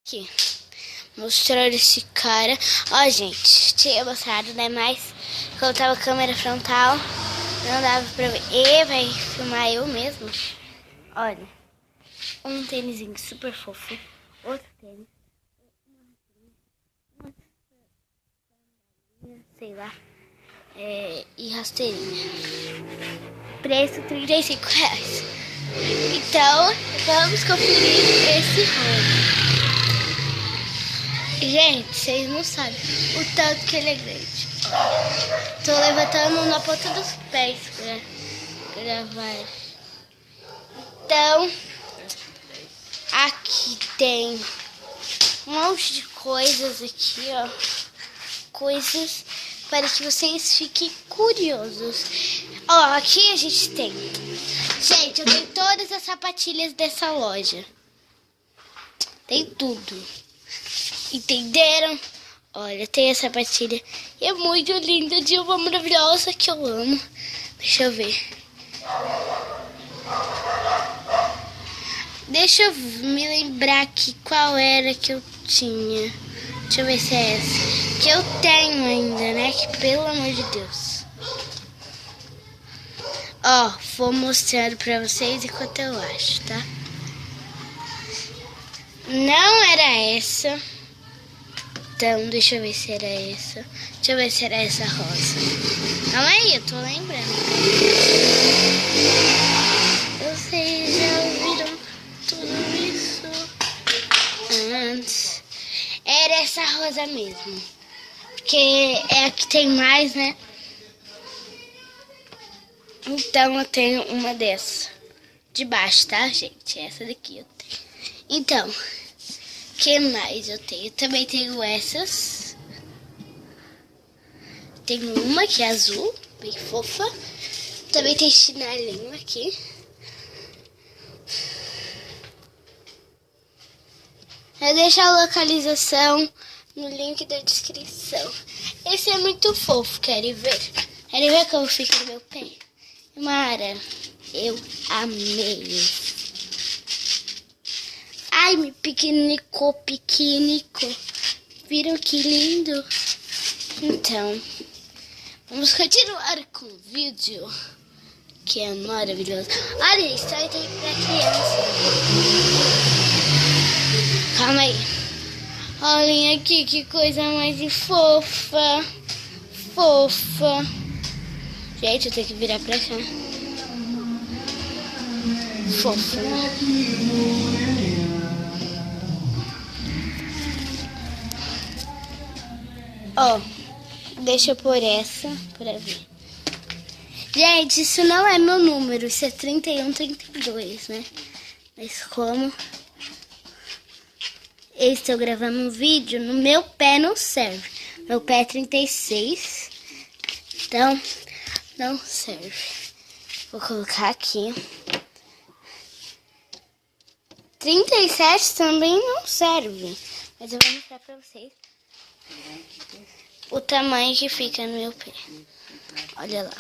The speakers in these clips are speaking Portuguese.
Aqui, mostrando esse cara. Ó, gente, tinha mostrado, né? Mas quando tava a câmera frontal, não dava pra ver. E vai filmar eu mesmo. Olha, um tênisinho super fofo. Outro tênis. Sei lá. E rasteirinha. Preço R$35. Então, vamos conferir esse rolo. Gente, vocês não sabem o tanto que ele é grande. Tô levantando na ponta dos pés pra gravar. Então, aqui tem um monte de coisas aqui, ó. Coisas para que vocês fiquem curiosos. Ó, aqui a gente tem. Gente, eu tenho todas as sapatilhas dessa loja. Tem tudo. Entenderam? Olha, tem a sapatilha. E é muito linda, de uma maravilhosa que eu amo. Deixa eu ver. Deixa eu me lembrar aqui qual era que eu tinha. Deixa eu ver se é essa. Que eu tenho ainda, né? Que pelo amor de Deus. Ó, vou mostrando pra vocês enquanto eu acho, tá? Não era essa. Então, deixa eu ver se era essa. Deixa eu ver se era essa rosa. Calma aí, eu tô lembrando. Vocês já ouviram tudo isso antes. Era essa rosa mesmo. Porque é a que tem mais, né? Então, eu tenho uma dessa. De baixo, tá, gente? Essa daqui eu tenho. Então... que mais eu tenho? Também tenho essas. Tenho uma que é azul, bem fofa. Também tem chinelinho aqui. Eu deixo a localização no link da descrição. Esse é muito fofo, querem ver? Querem ver como fica no meu pé? Mara, eu amei. Ai, me piquenicou. Viram que lindo? Então, vamos continuar com o vídeo, que é maravilhoso. Olha, isso aí tem pra criança. Calma aí. Olhem aqui, que coisa mais fofa. Fofa. Gente, eu tenho que virar pra cá. Fofa, né? Ó, deixa eu pôr essa pra ver. Gente, isso não é meu número, isso é 31, 32, né? Mas como eu estou gravando um vídeo, no meu pé não serve. Meu pé é 36, então não serve. Vou colocar aqui. 37 também não serve, mas eu vou mostrar pra vocês o tamanho que fica no meu pé. Olha lá.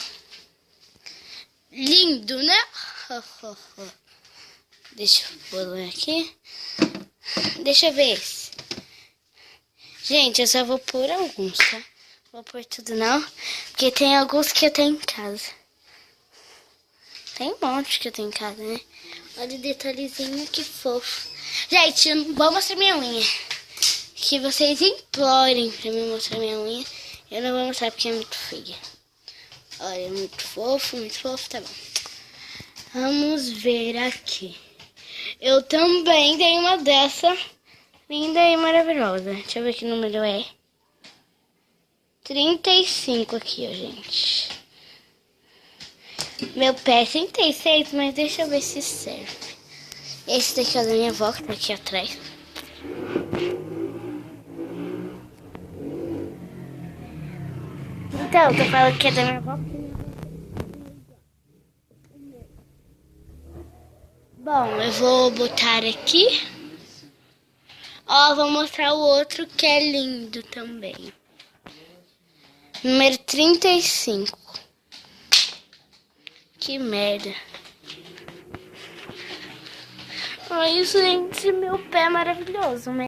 Lindo, né? Deixa eu pôr aqui. Deixa eu ver esse. Gente, eu só vou pôr alguns, tá? Vou pôr tudo não, porque tem alguns que eu tenho em casa. Tem um monte que eu tenho em casa, né? Olha o detalhezinho, que fofo. Gente, eu não vou mostrar minha unha. Que vocês implorem pra mim mostrar minha unha. Eu não vou mostrar porque é muito feia. Olha, é muito fofo, tá bom. Vamos ver aqui. Eu também tenho uma dessa, linda e maravilhosa. Deixa eu ver que número é. 35 aqui, ó, gente. Meu pé é 36, mas deixa eu ver se serve. Esse daqui é da minha avó, que tá aqui atrás. Então, eu tô falando que é da minha avó. Bom, eu vou botar aqui. Ó, vou mostrar o outro que é lindo também. Número 35. Que merda. Ai, gente, meu pé é maravilhoso, né?